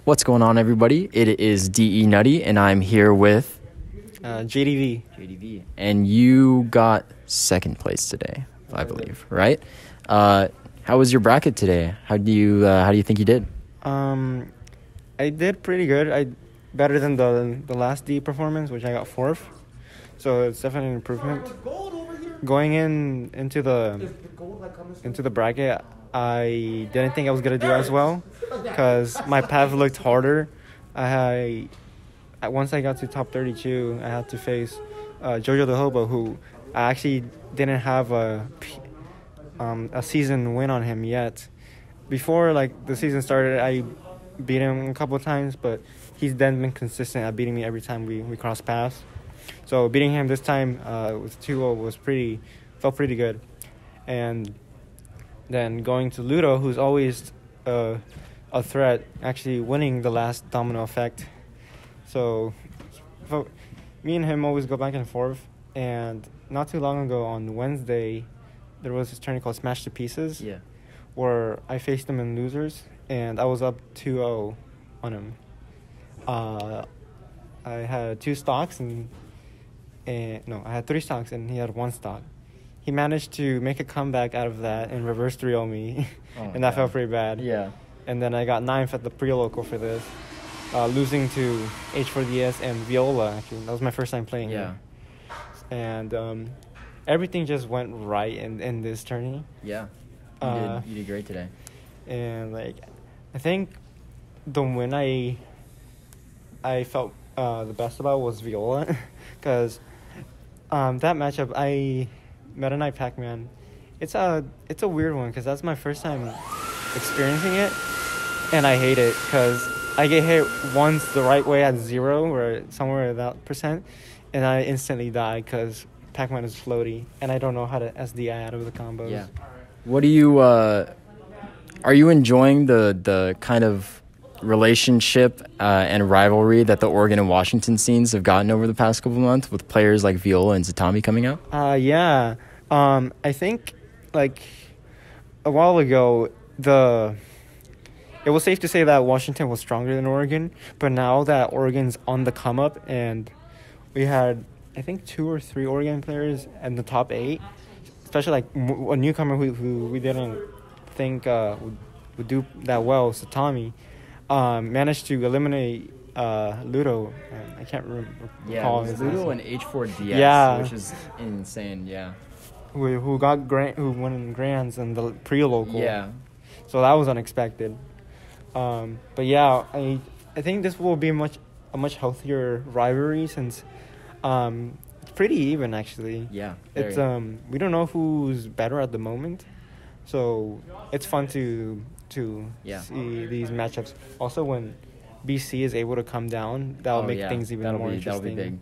What's going on, everybody? It is DE Nutty, and I'm here with JDV. JDV. And you got second place today, I believe, right? How was your bracket today? How do you think you did? I did pretty good. Better than the last D performance, which I got fourth. So it's definitely an improvement. Going into the bracket, I didn't think I was gonna do as well because my path looked harder. Once I got to top 32, I had to face Jojo the Hobo, who I actually didn't have a season win on him yet. Before the season started, I beat him a couple of times, but he's then been consistent at beating me every time we cross paths. So beating him this time with 2-0 felt pretty good. And then going to Ludo, who's always a threat, actually winning the last domino effect. So me and him always go back and forth. And not too long ago on Wednesday, there was this tournament called Smash to Pieces. Yeah. Where I faced him in losers, and I was up 2-0 on him. I had 2 stocks I had 3 stocks and he had 1 stock. He managed to make a comeback out of that and reverse 3-0 me, and that felt pretty bad. Yeah. And then I got 9th at the pre-local for this, losing to H4DS and Viola. Actually, that was my first time playing. Yeah. Him. And everything just went right in this tourney. Yeah. You did great today. And I think the win I felt the best about was Viola, because that matchup, I Meta Knight Pac-Man, it's a weird one because that's my first time experiencing it, and I hate it because I get hit once the right way at 0 or somewhere at that percent, and I instantly die because Pac-Man is floaty and I don't know how to SDI out of the combos. Yeah. What do you are you enjoying the kind of relationship and rivalry that the Oregon and Washington scenes have gotten over the past couple of months with players like Viola and Zatami coming out? Yeah. I think a while ago it was safe to say that Washington was stronger than Oregon, but now that Oregon's on the come up and we had I think 2 or 3 Oregon players in the top 8, especially a newcomer who we didn't think would do that well, Satami, managed to eliminate Ludo. I can't recall his Ludo name. and H4DS, Yeah. which is insane. Yeah. Who won in grands in the pre-local. Yeah. So that was unexpected. But yeah, I think this will be a much healthier rivalry since it's pretty even actually. Yeah. It's we don't know who's better at the moment, so it's fun to see these matchups. Also, when BC is able to come down, that'll make things even more interesting. That'll be big.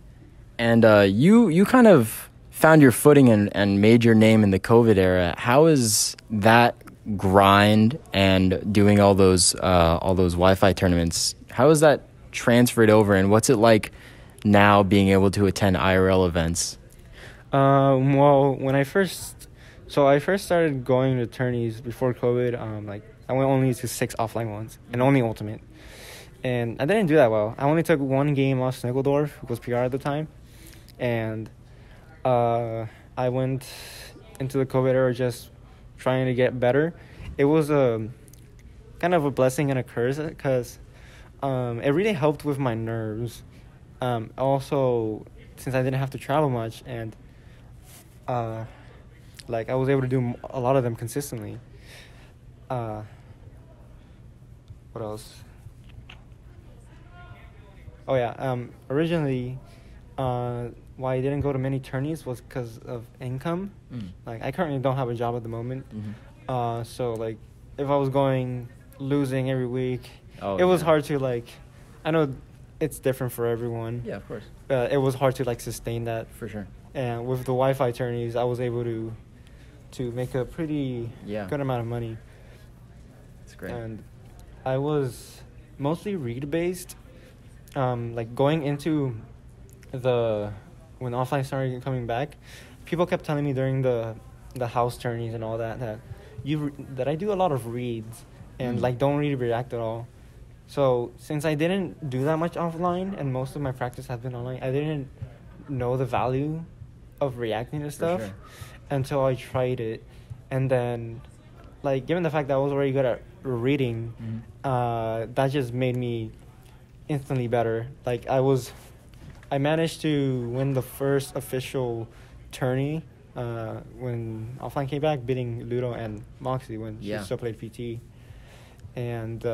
And you kind of found your footing and made your name in the COVID era. How is that grind and doing all those Wi-Fi tournaments? How is that transferred over, and what's it like now being able to attend IRL events? Well, when I first started going to tourneys before COVID, I went only to 6 offline ones and only Ultimate. And I didn't do that well. I only took 1 game off Sniggledorf, who was PR at the time. And I went into the COVID era just trying to get better. It was a kind of a blessing and a curse because it really helped with my nerves. Also, since I didn't have to travel much and I was able to do a lot of them consistently. What else? Oh yeah. Originally, why I didn't go to many tourneys was because of income. I currently don't have a job at the moment. Mm-hmm. So if I was losing every week, it was hard to I know it's different for everyone. Yeah, of course. It was hard to sustain that. For sure. And with the Wi-Fi tourneys, I was able to make a pretty good amount of money. That's great. And I was mostly read-based. Going into when offline started coming back, people kept telling me during the house tourneys and all that I do a lot of reads and don't really react at all. So since I didn't do that much offline and most of my practice has been online, I didn't know the value of reacting to stuff sure. until I tried it. And then, like, given the fact that I was already good at reading, that just made me instantly better. Like, I managed to win the first official tourney when offline came back, beating Ludo and Moxie when she still played PT. And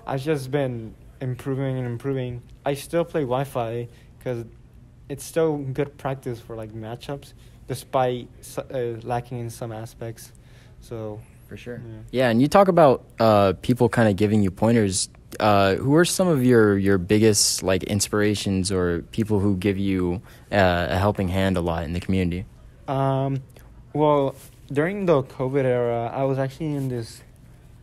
I've just been improving and improving. I still play Wi-Fi because it's still good practice for like matchups, despite lacking in some aspects. So for sure. Yeah, and you talk about people kind of giving you pointers. Who are some of your biggest like inspirations or people who give you a helping hand a lot in the community? Well, during the COVID era, I was actually in this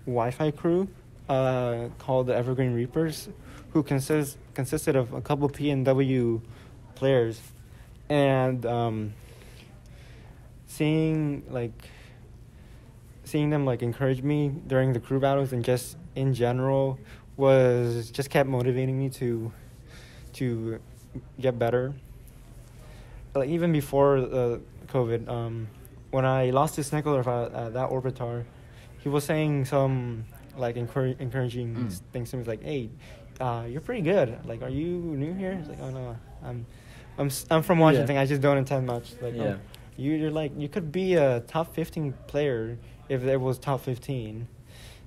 Wi-Fi crew called the Evergreen Reapers, who consisted of a couple PNW players, and seeing them like encourage me during the crew battles and just in general was just kept motivating me to get better. Like even before COVID, when I lost to Snickler at that Orbitar, he was saying some like encouraging things to me, like, "Hey, you're pretty good. Like, are you new here?" He's like, "Oh no, I'm from Washington. I just don't attend much." Like, "Oh, you're like you could be a top 15 player if there was top 15."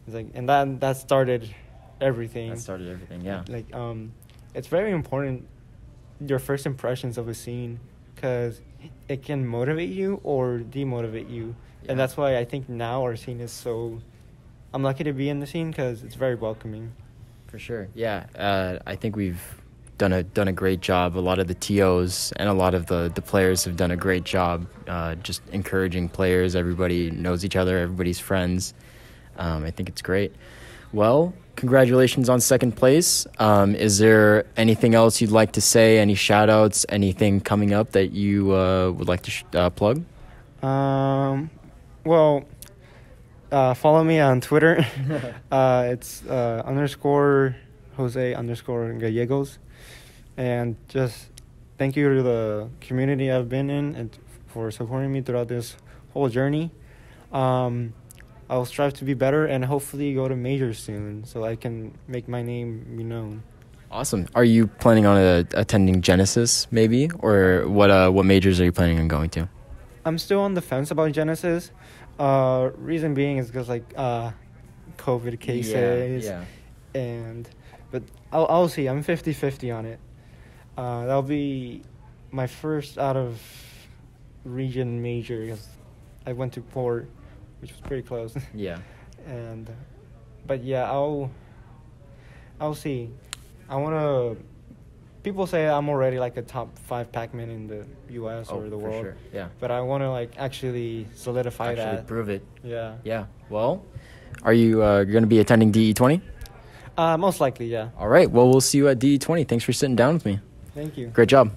It's like, and that started everything. Yeah. Like, it's very important your first impressions of a scene, because it can motivate you or demotivate you. And that's why I think now our scene is so... I'm lucky to be in the scene because it's very welcoming. For sure. Yeah. I think we've done a great job. A lot of the TOs and a lot of the players have done a great job just encouraging players. Everybody knows each other. Everybody's friends. I think it's great. Well, congratulations on second place. Is there anything else you'd like to say? Any shout-outs? Anything coming up that you would like to plug? Well, follow me on Twitter. It's _Jose_Gallegos. And just thank you to the community I've been in and for supporting me throughout this whole journey. I'll strive to be better and hopefully go to majors soon so I can make my name be known. Awesome. Are you planning on attending Genesis maybe, or what majors are you planning on going to? I'm still on the fence about Genesis. Reason being is because like COVID cases. But I'll see. I'm 50-50 on it. That'll be my first out of region major because I went to Port, which was pretty close. Yeah. But yeah, I'll see. People say I'm already like a top 5 Pac-Man in the U.S. or the world. Sure. Yeah. But I want to like actually solidify that. Actually prove it. Yeah. Yeah. Well, are you going to be attending DE20? Most likely, yeah. All right. Well, we'll see you at DE20. Thanks for sitting down with me. Thank you. Great job.